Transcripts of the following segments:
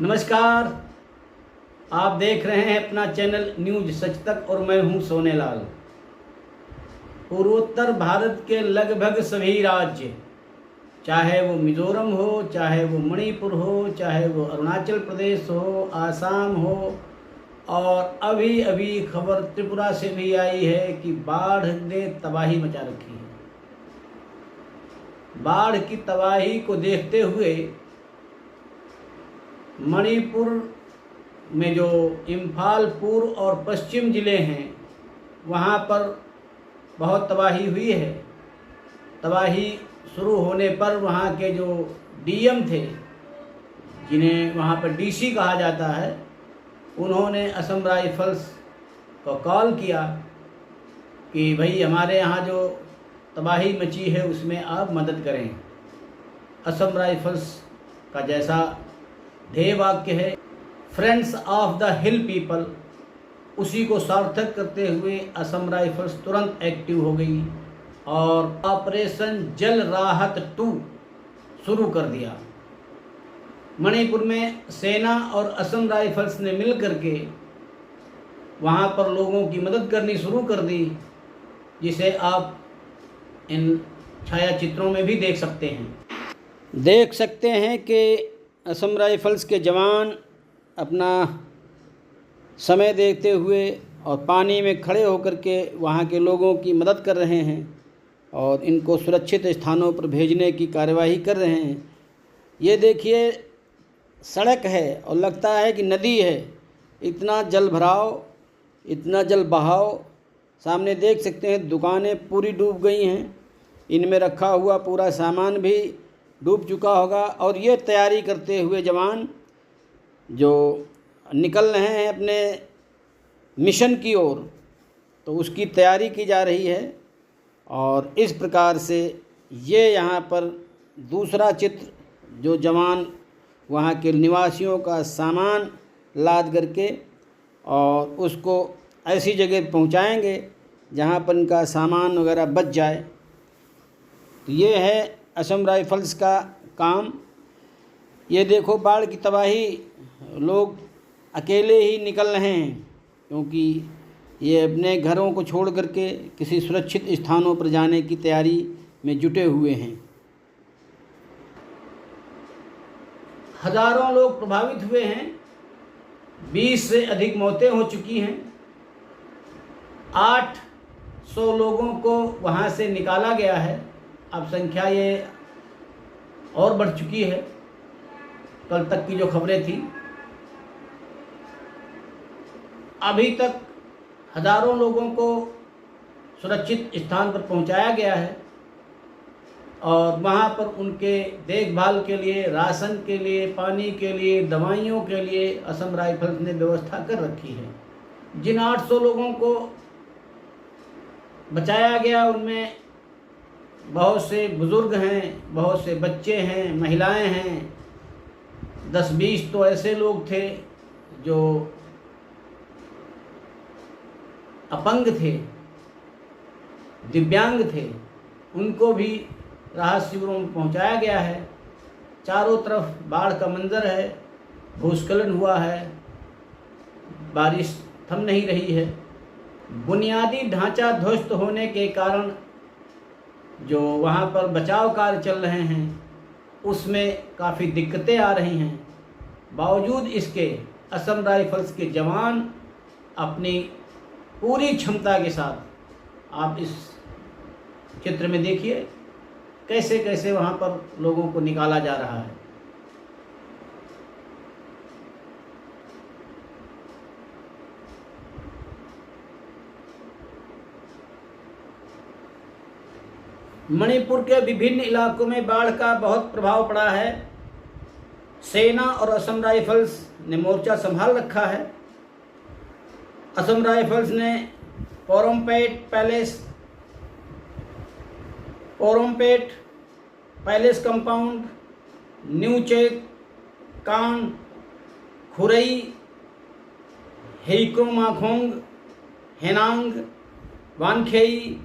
नमस्कार। आप देख रहे हैं अपना चैनल न्यूज सच तक और मैं हूं सोनेलाल। पूर्वोत्तर भारत के लगभग सभी राज्य, चाहे वो मिजोरम हो, चाहे वो मणिपुर हो, चाहे वो अरुणाचल प्रदेश हो, आसाम हो, और अभी अभी खबर त्रिपुरा से भी आई है कि बाढ़ ने तबाही मचा रखी है। बाढ़ की तबाही को देखते हुए मणिपुर में जो इम्फाल पूर्व और पश्चिम ज़िले हैं वहाँ पर बहुत तबाही हुई है। तबाही शुरू होने पर वहाँ के जो डीएम थे, जिन्हें वहाँ पर डीसी कहा जाता है, उन्होंने असम राइफल्स को कॉल किया कि भाई हमारे यहाँ जो तबाही मची है उसमें आप मदद करें। असम राइफल्स का जैसा ध्येय वाक्य है, friends of the hill people, उसी को सार्थक करते हुए असम राइफल्स तुरंत एक्टिव हो गई और ऑपरेशन जल राहत 2 शुरू कर दिया। मणिपुर में सेना और असम राइफल्स ने मिल करके वहाँ पर लोगों की मदद करनी शुरू कर दी, जिसे आप इन छायाचित्रों में भी देख सकते हैं कि असम राइफल्स के जवान अपना समय देखते हुए और पानी में खड़े होकर के वहाँ के लोगों की मदद कर रहे हैं और इनको सुरक्षित स्थानों पर भेजने की कार्यवाही कर रहे हैं। ये देखिए, सड़क है और लगता है कि नदी है। इतना जल भराव, इतना जल बहाव, सामने देख सकते हैं दुकानें पूरी डूब गई हैं। इनमें रखा हुआ पूरा सामान भी डूब चुका होगा और ये तैयारी करते हुए जवान जो निकल रहे हैं अपने मिशन की ओर, तो उसकी तैयारी की जा रही है। और इस प्रकार से ये यहाँ पर दूसरा चित्र, जो जवान वहाँ के निवासियों का सामान लाद करके और उसको ऐसी जगह पहुँचाएंगे जहाँ पर इनका सामान वगैरह बच जाए। तो ये है असम राइफल्स का काम। ये देखो, बाढ़ की तबाही, लोग अकेले ही निकल रहे हैं क्योंकि ये अपने घरों को छोड़ करके किसी सुरक्षित स्थानों पर जाने की तैयारी में जुटे हुए हैं। हजारों लोग प्रभावित हुए हैं, 20 से अधिक मौतें हो चुकी हैं। 800 लोगों को वहाँ से निकाला गया है। अब संख्या ये और बढ़ चुकी है, कल तक की जो खबरें थी। अभी तक हजारों लोगों को सुरक्षित स्थान पर पहुंचाया गया है और वहां पर उनके देखभाल के लिए, राशन के लिए, पानी के लिए, दवाइयों के लिए असम राइफल्स ने व्यवस्था कर रखी है। जिन 800 लोगों को बचाया गया उनमें बहुत से बुज़ुर्ग हैं, बहुत से बच्चे हैं, महिलाएं हैं। 10-20 तो ऐसे लोग थे जो अपंग थे, दिव्यांग थे, उनको भी राहत शिविरों में पहुंचाया गया है। चारों तरफ बाढ़ का मंजर है, भूस्खलन हुआ है, बारिश थम नहीं रही है। बुनियादी ढांचा ध्वस्त होने के कारण जो वहाँ पर बचाव कार्य चल रहे हैं उसमें काफ़ी दिक्कतें आ रही हैं। बावजूद इसके असम राइफल्स के जवान अपनी पूरी क्षमता के साथ, आप इस चित्र में देखिए कैसे कैसे वहाँ पर लोगों को निकाला जा रहा है। मणिपुर के विभिन्न इलाकों में बाढ़ का बहुत प्रभाव पड़ा है। सेना और असम राइफल्स ने मोर्चा संभाल रखा है। असम राइफल्स ने पोरमपेट पैलेस कंपाउंड, न्यू चेक, कान, खुरई, हेइक्रोमाखोंग, हेनांग, वानखेई,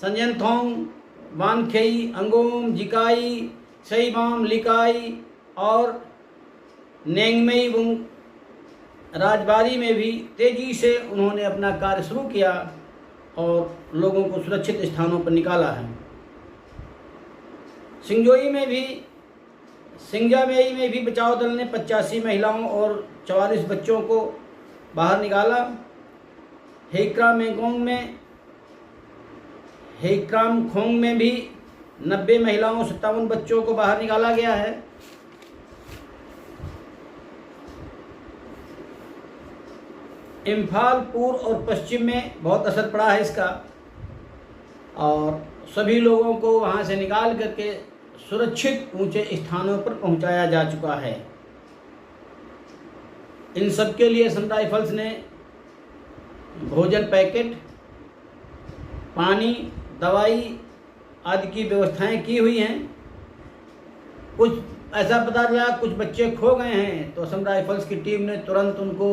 संजनथोंग, वानखेई, अंगोम, जिकाई, सईबाम, लिकाई और नेंगमेई राजबाड़ी में भी तेज़ी से उन्होंने अपना कार्य शुरू किया और लोगों को सुरक्षित स्थानों पर निकाला है। सिंजामेई में भी बचाव दल ने 85 महिलाओं और 44 बच्चों को बाहर निकाला। हेक्रामखोंग में भी 90 महिलाओं 57 बच्चों को बाहर निकाला गया है। इम्फाल पूर्व और पश्चिम में बहुत असर पड़ा है इसका, और सभी लोगों को वहां से निकाल करके सुरक्षित ऊंचे स्थानों पर पहुंचाया जा चुका है। इन सब के लिए असम राइफल्स ने भोजन पैकेट, पानी, दवाई आदि की व्यवस्थाएं की हुई हैं। कुछ ऐसा पता चला कुछ बच्चे खो गए हैं, तो असम राइफल्स की टीम ने तुरंत उनको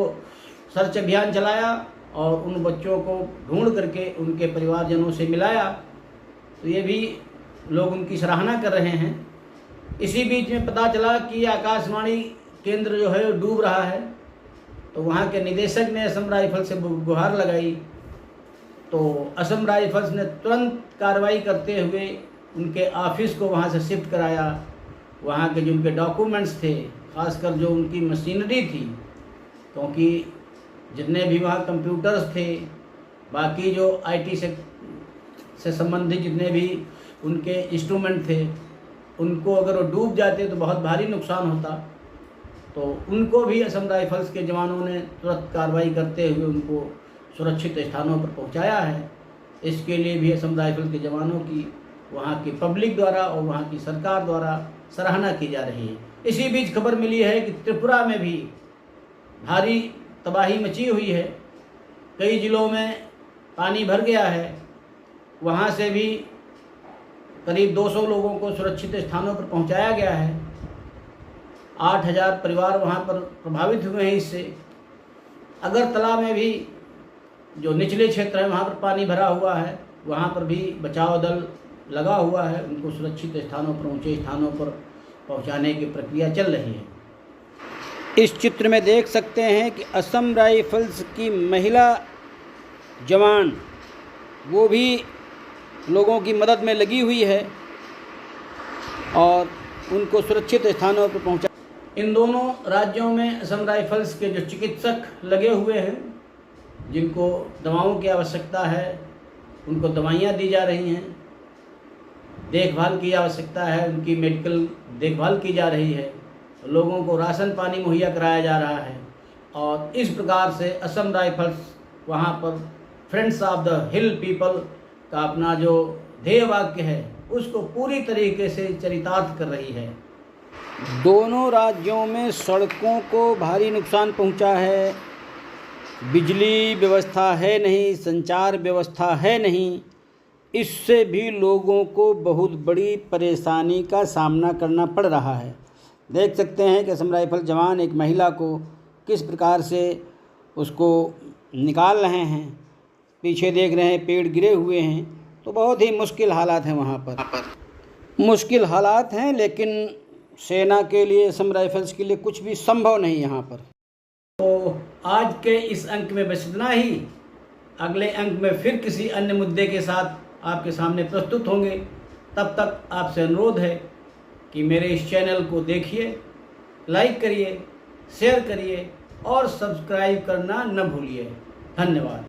सर्च अभियान चलाया और उन बच्चों को ढूंढ करके उनके परिवारजनों से मिलाया। तो ये भी लोग उनकी सराहना कर रहे हैं। इसी बीच में पता चला कि आकाशवाणी केंद्र जो है डूब रहा है, तो वहाँ के निदेशक ने असम राइफल्स से गुहार लगाई। तो असम राइफल्स ने तुरंत कार्रवाई करते हुए उनके ऑफिस को वहाँ से शिफ्ट कराया। वहाँ के जो उनके डॉक्यूमेंट्स थे, खासकर जो उनकी मशीनरी थी, क्योंकि जितने भी वहाँ कंप्यूटर्स थे, बाकी जो आईटी से संबंधित जितने भी उनके इंस्ट्रूमेंट थे, उनको अगर वो डूब जाते तो बहुत भारी नुकसान होता। तो उनको भी असम राइफल्स के जवानों ने तुरंत कार्रवाई करते हुए उनको सुरक्षित स्थानों पर पहुंचाया है। इसके लिए भी असम राइफल्स के जवानों की वहाँ की पब्लिक द्वारा और वहाँ की सरकार द्वारा सराहना की जा रही है। इसी बीच खबर मिली है कि त्रिपुरा में भी भारी तबाही मची हुई है। कई ज़िलों में पानी भर गया है। वहाँ से भी करीब 200 लोगों को सुरक्षित स्थानों पर पहुँचाया गया है। 8000 परिवार वहाँ पर प्रभावित हुए हैं इससे। अगरतला में भी जो निचले क्षेत्र है वहाँ पर पानी भरा हुआ है, वहाँ पर भी बचाव दल लगा हुआ है। उनको सुरक्षित स्थानों पर, ऊंचे स्थानों पर पहुँचाने की प्रक्रिया चल रही है। इस चित्र में देख सकते हैं कि असम राइफल्स की महिला जवान वो भी लोगों की मदद में लगी हुई है और उनको सुरक्षित स्थानों पर पहुंचा। इन दोनों राज्यों में असम राइफल्स के जो चिकित्सक लगे हुए हैं, जिनको दवाओं की आवश्यकता है, उनको दवाइयाँ दी जा रही हैं, देखभाल की आवश्यकता है, उनकी मेडिकल देखभाल की जा रही है, लोगों को राशन पानी मुहैया कराया जा रहा है। और इस प्रकार से असम राइफल्स वहाँ पर friends of the hill people का अपना जो ध्येय वाक्य है उसको पूरी तरीके से चरितार्थ कर रही है। दोनों राज्यों में सड़कों को भारी नुकसान पहुंचा है, बिजली व्यवस्था है नहीं, संचार व्यवस्था है नहीं। इससे भी लोगों को बहुत बड़ी परेशानी का सामना करना पड़ रहा है। देख सकते हैं कि असम राइफल जवान एक महिला को किस प्रकार से उसको निकाल रहे हैं। पीछे देख रहे हैं पेड़ गिरे हुए हैं, तो बहुत ही मुश्किल हालात हैं वहाँ पर। मुश्किल हालात हैं, लेकिन सेना के लिए, असम राइफल्स के लिए कुछ भी संभव नहीं यहाँ पर। तो आज के इस अंक में बस इतना ही। अगले अंक में फिर किसी अन्य मुद्दे के साथ आपके सामने प्रस्तुत होंगे। तब तक आपसे अनुरोध है कि मेरे इस चैनल को देखिए, लाइक करिए, शेयर करिए और सब्सक्राइब करना न भूलिए। धन्यवाद।